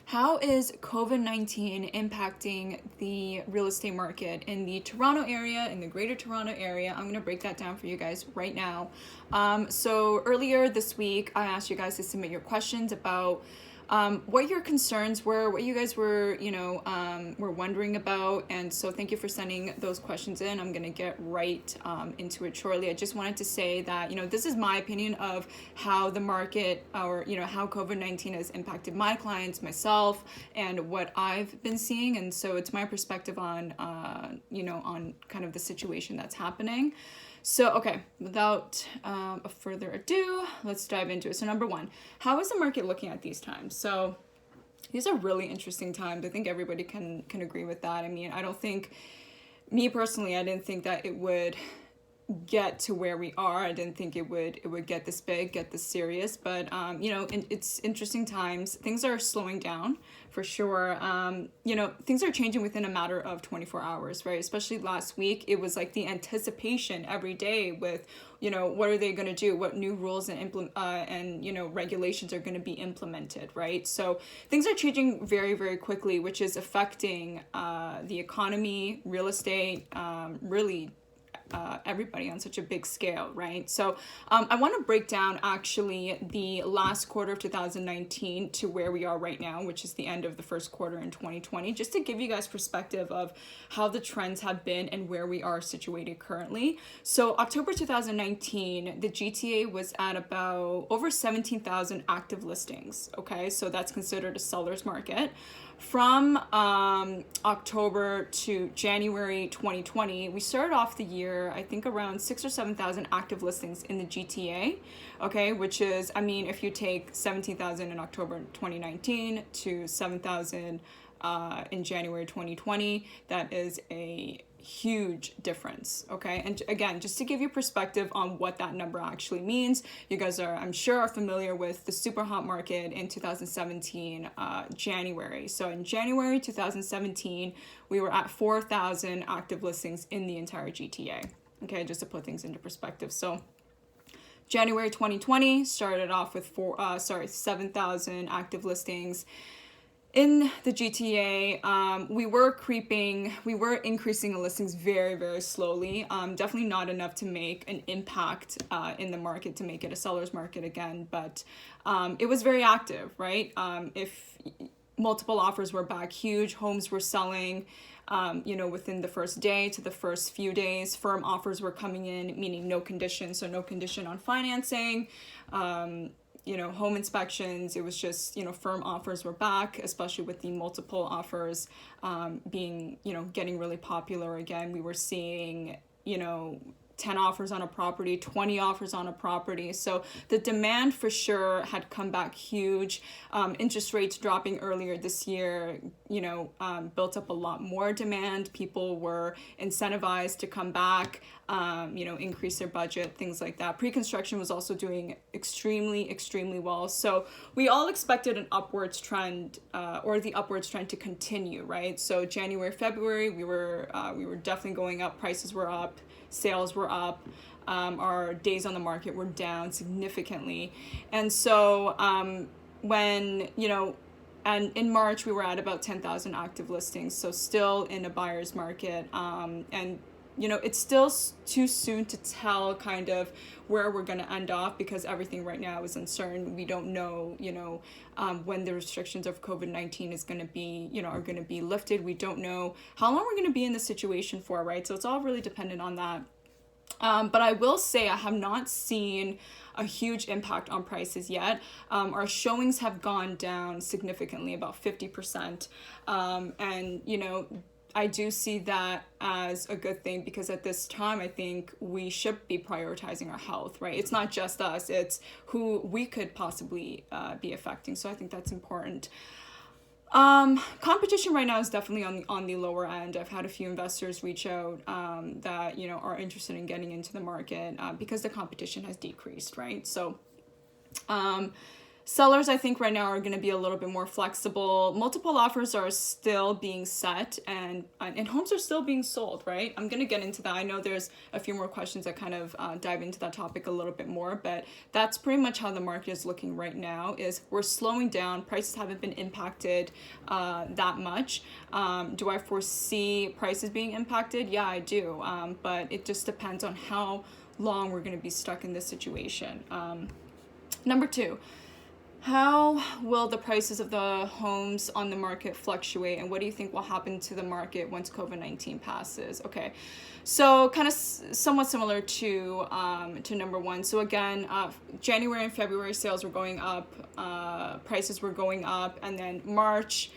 How is COVID-19 impacting the real estate market in the Toronto area, in the greater Toronto area? I'm going to break that down for you guys right now. So earlier this week, I asked you guys to submit your questions about what your concerns were, what you guys were, were wondering about. And so thank you for sending those questions in. I'm going to get right into it shortly. I just wanted to say that, this is my opinion of how the market or, how COVID-19 has impacted my clients, myself, and what I've been seeing. And so it's my perspective on, on kind of the situation that's happening. So, okay, without further ado, let's dive into it. So number one, how is the market looking at these times? So these are really interesting times. I think everybody can agree with that. I mean, me personally, I didn't think that it would get to where we are. I didn't think it would get this big, get this serious, but it's interesting times. Things are slowing down for sure. Things are changing within a matter of 24 hours, right? Especially last week, it was like the anticipation every day with, what are they going to do? What new rules and regulations are going to be implemented, right? So things are changing very, very quickly, which is affecting the economy, real estate, really everybody on such a big scale, right? So I want to break down actually the last quarter of 2019 to where we are right now, which is the end of the first quarter in 2020, just to give you guys perspective of how the trends have been and where we are situated currently. So October 2019, the GTA was at about over 17,000 active listings, okay? So that's considered a seller's market. From October to January 2020, we started off the year, I think around 6,000 or 7,000 active listings in the GTA, okay, which is, if you take 17,000 in October 2019 to 7,000 in January 2020, that is a huge difference, okay? And again, just to give you perspective on what that number actually means, you guys are, I'm sure, are familiar with the super hot market in 2017 January. So in January 2017, we were at 4,000 active listings in the entire GTA, okay? Just to put things into perspective. So January 2020 started off with 7,000 active listings in the GTA. We were increasing the listings very, very slowly. Definitely not enough to make an impact in the market to make it a seller's market again, but it was very active, right? If multiple offers were back huge, homes were selling, within the first day to the first few days, firm offers were coming in, meaning no condition, so no condition on financing, home inspections. It was just, firm offers were back, especially with the multiple offers being, getting really popular again. We were seeing, 10 offers on a property, 20 offers on a property. So the demand for sure had come back huge. Interest rates dropping earlier this year, built up a lot more demand. People were incentivized to come back, increase their budget, things like that. Pre-construction was also doing extremely, extremely well. So we all expected an upwards trend, or the upwards trend to continue, right? So January, February, we were definitely going up. Prices were up. Sales were up. Our days on the market were down significantly. And so and in March, we were at about 10,000 active listings. So still in a buyer's market. It's still too soon to tell kind of where we're going to end off because everything right now is uncertain. We don't know, when the restrictions of COVID-19 is going to be, are going to be lifted. We don't know how long we're going to be in this situation for, right? So it's all really dependent on that. But I will say I have not seen a huge impact on prices yet. Our showings have gone down significantly, about 50%. I do see that as a good thing because at this time, I think we should be prioritizing our health, right? It's not just us, it's who we could possibly be affecting. So I think that's important. Competition right now is definitely on the lower end. I've had a few investors reach out that, are interested in getting into the market because the competition has decreased, right? So Sellers, I think right now are going to be a little bit more flexible. Multiple offers are still being set, and homes are still being sold, right? I'm going to get into that. I know there's a few more questions that kind of dive into that topic a little bit more, but that's pretty much how the market is looking right now. Is we're slowing down. Prices haven't been impacted that much. Do I foresee prices being impacted? Yeah, I do. But it just depends on how long we're going to be stuck in this situation. Number two, how will the prices of the homes on the market fluctuate, and what do you think will happen to the market once COVID-19 passes? Okay, so kind of somewhat similar to number one. So again, January and February sales were going up, prices were going up, and then March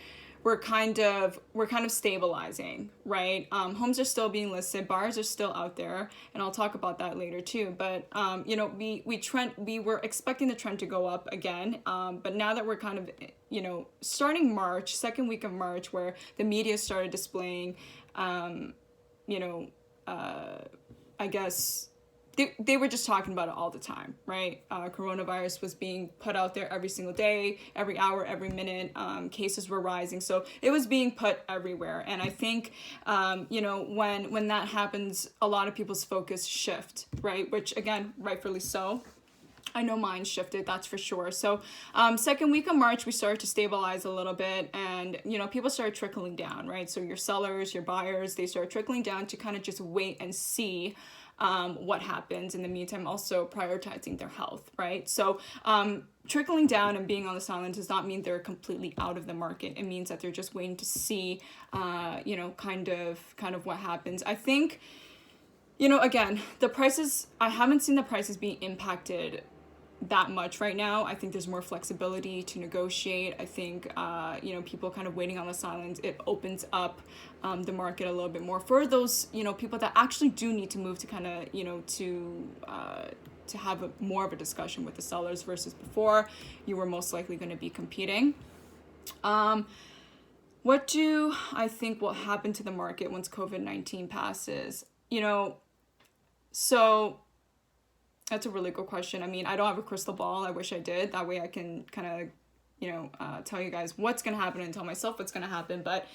we're kind of stabilizing, right? Homes are still being listed, buyers are still out there, and I'll talk about that later too. But you know, we were expecting the trend to go up again, but now that we're kind of, you know, starting March, second week of March, where the media started displaying, you know, I guess they were just talking about it all the time, right? Coronavirus was being put out there every single day, every hour, every minute. Cases were rising, so it was being put everywhere. And I think, you know, when that happens, a lot of people's focus shift, right? Which again, rightfully so. I know mine shifted, that's for sure. So second week of March, we started to stabilize a little bit, and, you know, people started trickling down, right? So your sellers, your buyers, they started trickling down to kind of just wait and see what happens. In the meantime, also prioritizing their health, right? So trickling down and being on the sidelines does not mean they're completely out of the market. It means that they're just waiting to see, you know, kind of what happens. I think, you know, again, the prices, I haven't seen the prices being impacted that much right now. I think there's more flexibility to negotiate. I think, you know, people kind of waiting on the sidelines, it opens up the market a little bit more for those, you know, people that actually do need to move to kind of, you know, to have more of a discussion with the sellers versus before you were most likely going to be competing. What do I think will happen to the market once COVID-19 passes? You know, so that's a really good question. I mean, I don't have a crystal ball. I wish I did. That way I can kind of, you know, tell you guys what's going to happen and tell myself what's going to happen. But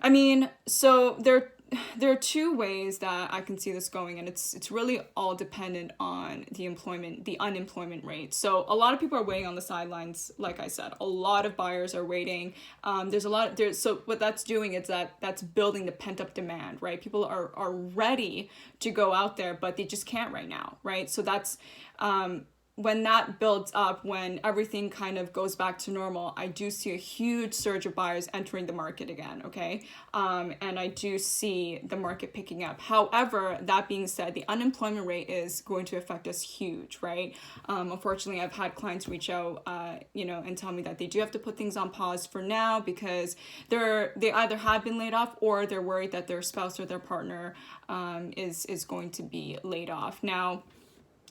I mean, so there are two ways that I can see this going, and it's really all dependent on the unemployment rate. So a lot of people are waiting on the sidelines. Like I said, a lot of buyers are waiting. So what that's doing is that's building the pent up demand, right? People are ready to go out there, but they just can't right now, right? So that's, when that builds up, when everything kind of goes back to normal, I do see a huge surge of buyers entering the market again, okay? And I do see the market picking up. However, that being said, the unemployment rate is going to affect us huge, right? Unfortunately, I've had clients reach out, you know, and tell me that they do have to put things on pause for now because they either have been laid off or they're worried that their spouse or their partner is going to be laid off. Now,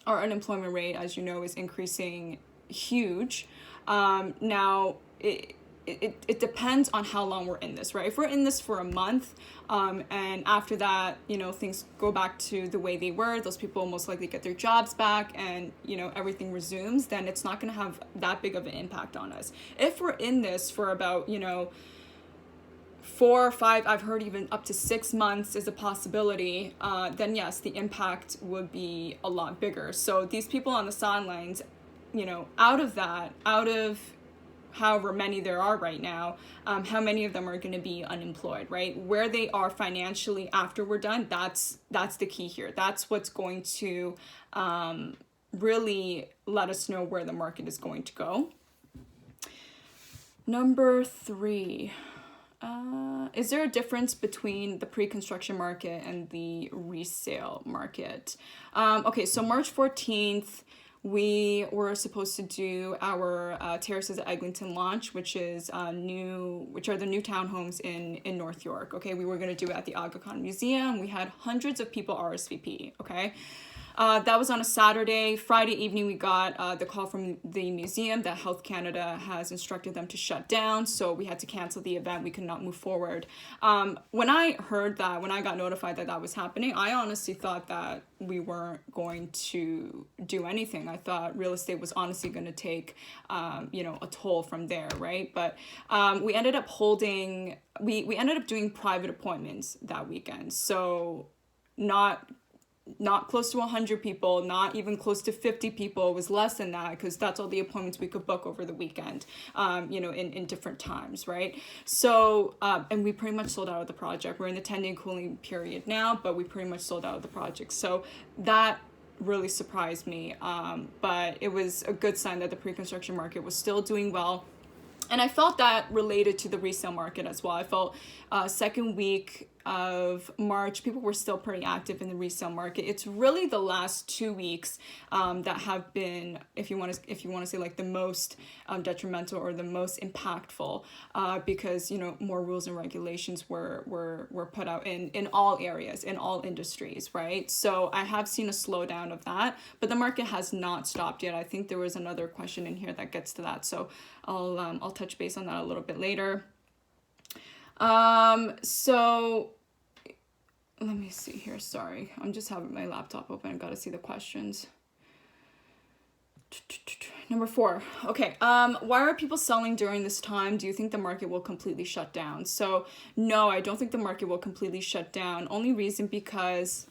our unemployment rate, as you know, is increasing huge. Now, it depends on how long we're in this, right? If we're in this for a month, and after that, you know, things go back to the way they were, those people will most likely get their jobs back and, you know, everything resumes, then it's not going to have that big of an impact on us. If we're in this for about, you know, 4 or 5, I've heard even up to 6 months is a possibility, then yes, the impact would be a lot bigger. So these people on the sidelines, you know, out of however many there are right now, how many of them are going to be unemployed, right? Where they are financially after we're done, that's the key here. That's what's going to really let us know where the market is going to go. Number 3. Is there a difference between the pre-construction market and the resale market? Okay, so March 14th, we were supposed to do our Terraces at Eglinton launch, which are the new townhomes in North York. Okay, we were going to do it at the Aga Khan Museum. We had hundreds of people RSVP. Okay. That was on a Saturday. Friday evening, we got the call from the museum that Health Canada has instructed them to shut down. So we had to cancel the event. We could not move forward. When I heard that, when I got notified that that was happening, I honestly thought that we weren't going to do anything. I thought real estate was honestly going to take, a toll from there, right? But we ended up we ended up doing private appointments that weekend. So not close to 100 people, not even close to 50 people. It was less than that because that's all the appointments we could book over the weekend, in different times, right? So, and we pretty much sold out of the project. We're in the 10-day cooling period now, but we pretty much sold out of the project. So that really surprised me, but it was a good sign that the pre-construction market was still doing well. And I felt that related to the resale market as well. I felt second week of March, people were still pretty active in the resale market. It's really the last 2 weeks that have been, if you want to say like the most detrimental or the most impactful, because more rules and regulations were put out in all areas, in all industries, right? So I have seen a slowdown of that, but the market has not stopped yet. I think there was another question in here that gets to that, so I'll touch base on that a little bit later. So let me see here. Sorry, I'm just having my laptop open. I gotta see the questions. Number 4. Okay. Why are people selling during this time? Do you think the market will completely shut down? So no, I don't think the market will completely shut down. Only reason because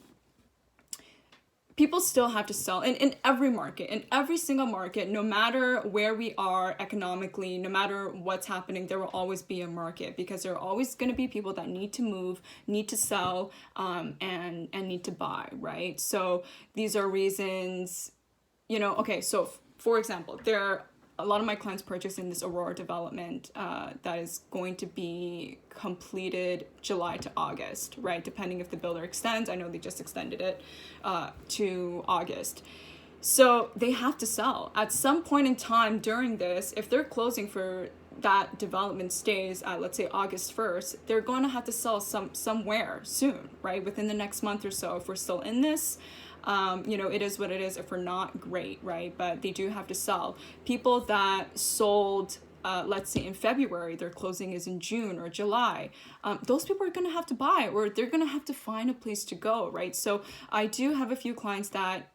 people still have to sell in every market, in every single market, no matter where we are economically, no matter what's happening, there will always be a market because there are always going to be people that need to move, need to sell, and need to buy, right? So these are reasons, okay, so for example, a lot of my clients purchased in this Aurora development that is going to be completed July to August, right? Depending if the builder extends. I know they just extended it to August. So they have to sell. At some point in time during this, if they're closing for that development stays at, let's say, August 1st, they're going to have to sell somewhere soon, right? Within the next month or so. If we're still in this, it is what it is. If we're not, great, right? But they do have to sell. People that sold, let's say in February, their closing is in June or July. Those people are going to have to buy, or they're going to have to find a place to go, right? So I do have a few clients that,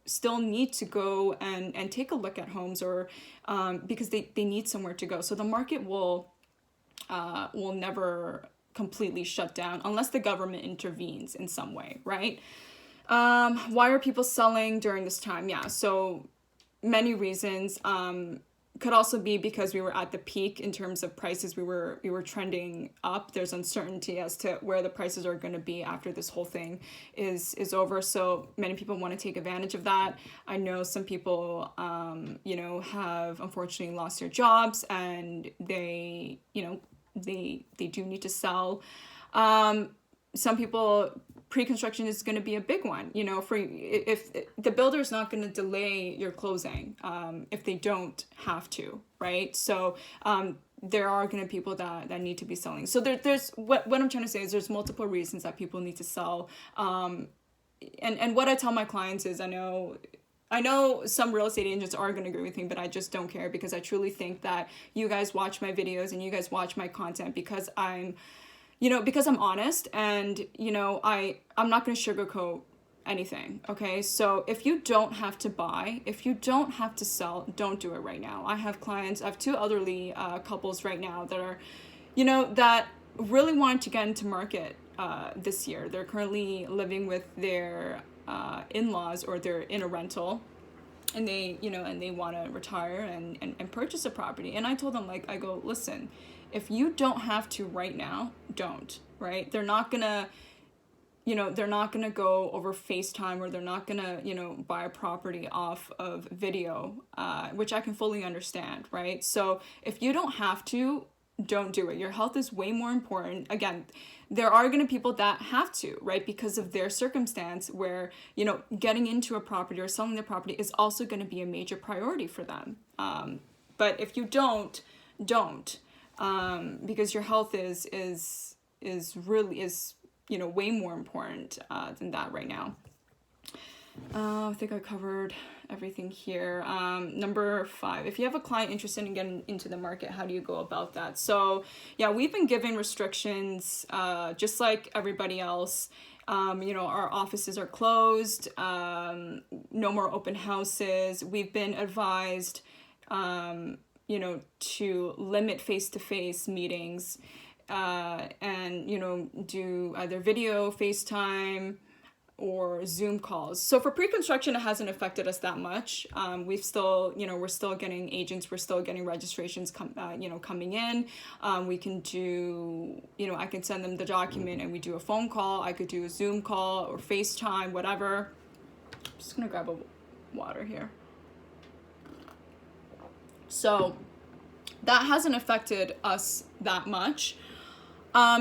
still need to go and take a look at homes, or because they need somewhere to go. So the market will never completely shut down unless the government intervenes in some way, right? Why are people selling during this time? Yeah, so many reasons. Could also be because we were at the peak in terms of prices. We were trending up. There's uncertainty as to where the prices are going to be after this whole thing is over. So many people want to take advantage of that. I know some people, have unfortunately lost their jobs, and they do need to sell. Some people, pre-construction is going to be a big one, if the builder is not going to delay your closing, if they don't have to, right? So there are going to be people that need to be selling. So there's what I'm trying to say is there's multiple reasons that people need to sell. And what I tell my clients is, I know some real estate agents are going to agree with me, but I just don't care, because I truly think that you guys watch my videos and you guys watch my content because I'm honest, and, I'm not going to sugarcoat anything, okay? So if you don't have to buy, if you don't have to sell, don't do it right now. I have 2 elderly couples right now that are, that really wanted to get into market this year. They're currently living with their in-laws, or they're in a rental, and they, and they want to retire and purchase a property. And I told them, I go, listen, if you don't have to right now, don't, right? They're not gonna, they're not gonna go over FaceTime, or they're not gonna, buy a property off of video, which I can fully understand, right? So if you don't have to, don't do it. Your health is way more important. Again, there are going to be people that have to, right? Because of their circumstance where, getting into a property or selling their property is also going to be a major priority for them. But if you don't, because your health is really way more important than that right now. I think I covered everything here. Number 5, if you have a client interested in getting into the market, how do you go about that? So yeah, we've been given restrictions, just like everybody else. Our offices are closed, no more open houses. We've been advised, to limit face-to-face meetings, and, do either video, FaceTime, or Zoom calls. So for pre-construction, it hasn't affected us that much. We're still getting agents, we're still getting registrations coming in. We can do, I can send them the document and we do a phone call. I could do a Zoom call or FaceTime, whatever. I'm just gonna grab a water here. So that hasn't affected us that much.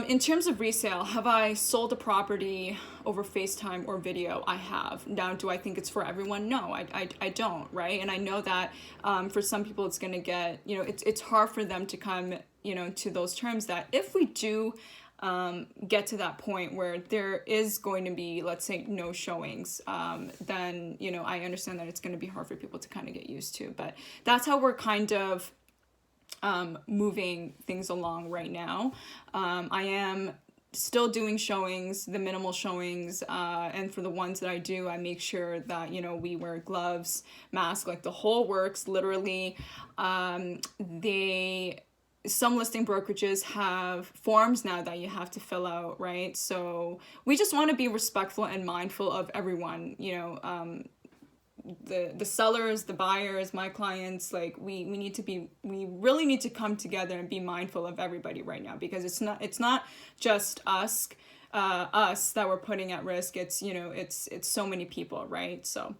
In terms of resale, have I sold a property over FaceTime or video? I have. Now, do I think it's for everyone? No, I don't, right? And I know that for some people it's going to get, it's hard for them to come, to those terms that if we do get to that point where there is going to be, let's say, no showings, then, I understand that it's going to be hard for people to kind of get used to. But that's how we're kind of moving things along right now. I am still doing showings, the minimal showings, and for the ones that I do, I make sure that, we wear gloves, mask, like the whole works, literally. Some listing brokerages have forms now that you have to fill out, right? So we just want to be respectful and mindful of everyone, the sellers, the buyers, my clients. Like we really need to come together and be mindful of everybody right now, because it's not just us that we're putting at risk. It's it's so many people, right? So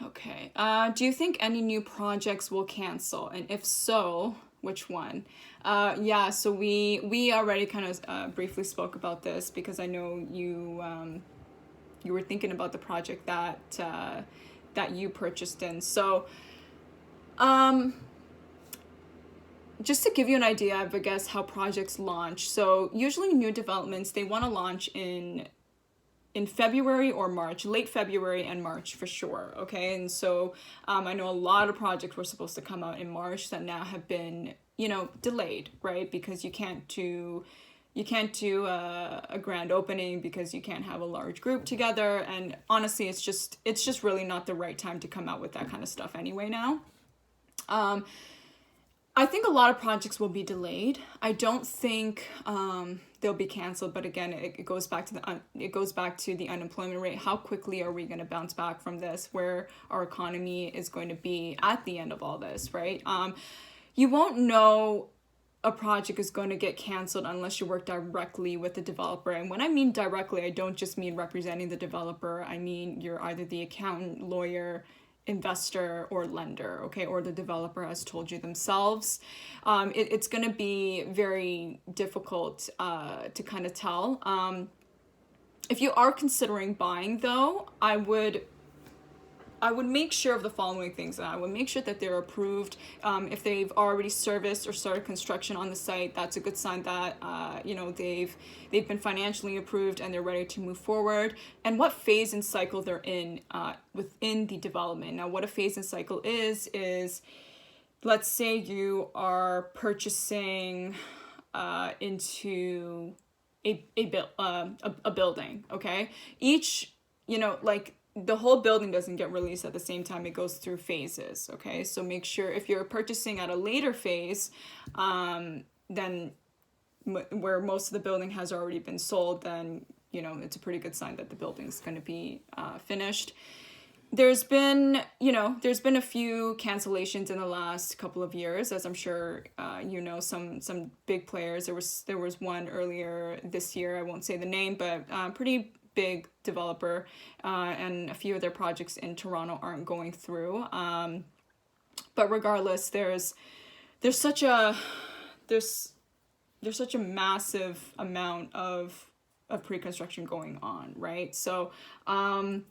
okay, do you think any new projects will cancel, and if so, which one? Yeah, so we already kind of briefly spoke about this, because I know you were thinking about the project that you purchased in. So just to give you an idea of, I guess, how projects launch. So usually new developments, they want to launch in February or March, late February and March for sure, okay? And so I know a lot of projects were supposed to come out in March that now have been, delayed, right? Because you can't do a grand opening, because you can't have a large group together. And honestly, it's just really not the right time to come out with that kind of stuff anyway now. I think a lot of projects will be delayed. I don't think they'll be canceled, but again, it goes back to the unemployment rate. How quickly are we going to bounce back from this? Where our economy is going to be at the end of all this, right? You won't know a project is going to get canceled unless you work directly with the developer. And when I mean directly, I don't just mean representing the developer. I mean you're either the accountant, lawyer, investor, or lender, okay? Or the developer has told you themselves. It's going to be very difficult to kind of tell. If you are considering buying, though, I would make sure of the following things. I would make sure that they're approved. If they've already serviced or started construction on the site, that's a good sign that they've been financially approved and they're ready to move forward. And what phase and cycle they're in within the development. Now, what a phase and cycle is let's say you are purchasing into a building. Okay, each the whole building doesn't get released at the same time. It goes through phases, okay? So make sure if you're purchasing at a later phase, then where most of the building has already been sold, then, it's a pretty good sign that the building's going to be finished. There's been a few cancellations in the last couple of years, as I'm sure some big players. There was one earlier this year. I won't say the name, but pretty big developer, and a few of their projects in Toronto aren't going through. But regardless, there's such a massive amount of pre-construction going on, right? So I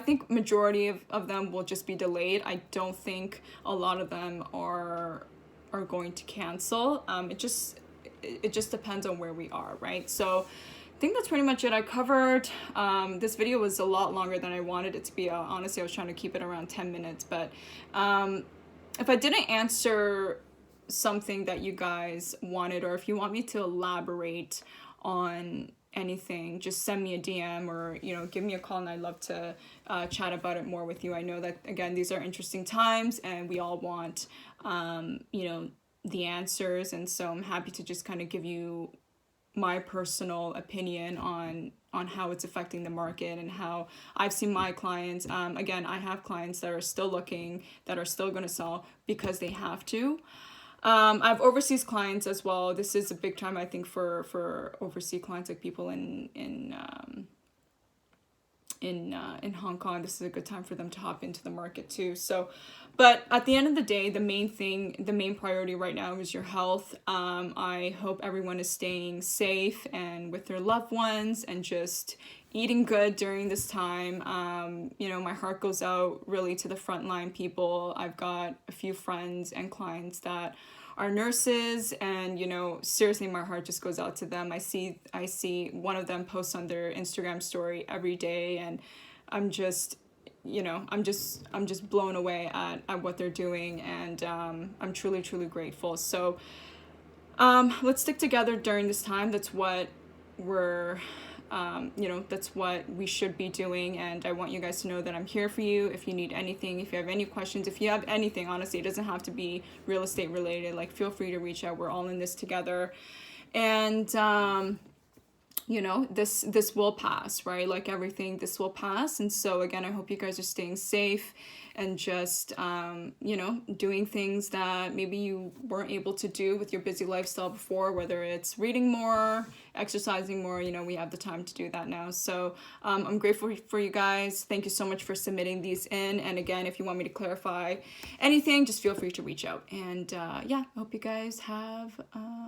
think majority of them will just be delayed. I don't think a lot of them are going to cancel. It just depends on where we are, right? So think that's pretty much it. I covered, this video was a lot longer than I wanted it to be. Honestly, I was trying to keep it around 10 minutes, but if I didn't answer something that you guys wanted, or if you want me to elaborate on anything, just send me a DM, or give me a call, and I'd love to chat about it more with you. I know that, again, these are interesting times and we all want the answers, and so I'm happy to just kind of give you my personal opinion on how it's affecting the market and how I've seen my clients. Again, I have clients that are still looking, that are still going to sell because they have to. I have overseas clients as well. This is a big time, I think, for overseas clients, like people in Hong Kong. This is a good time for them to hop into the market too. So, but at the end of the day, the main priority right now is your health. I hope everyone is staying safe and with their loved ones and just eating good during this time. My heart goes out really to the frontline people. I've got a few friends and clients that are nurses, and seriously, my heart just goes out to them. I see one of them post on their Instagram story every day, and I'm just blown away at what they're doing, and I'm truly grateful. So let's stick together during this time. That's what we're that's what we should be doing, and I want you guys to know that I'm here for you. If you need anything, if you have any questions, if you have anything, honestly, it doesn't have to be real estate related, like, feel free to reach out. We're all in this together, and this will pass, right? Like everything, this will pass. And so again, I hope you guys are staying safe and just doing things that maybe you weren't able to do with your busy lifestyle before, whether it's reading more, exercising more. We have the time to do that now. So I'm grateful for you guys. Thank you so much for submitting these in, and again, if you want me to clarify anything, just feel free to reach out. And I hope you guys have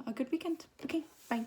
a good weekend. Okay, bye.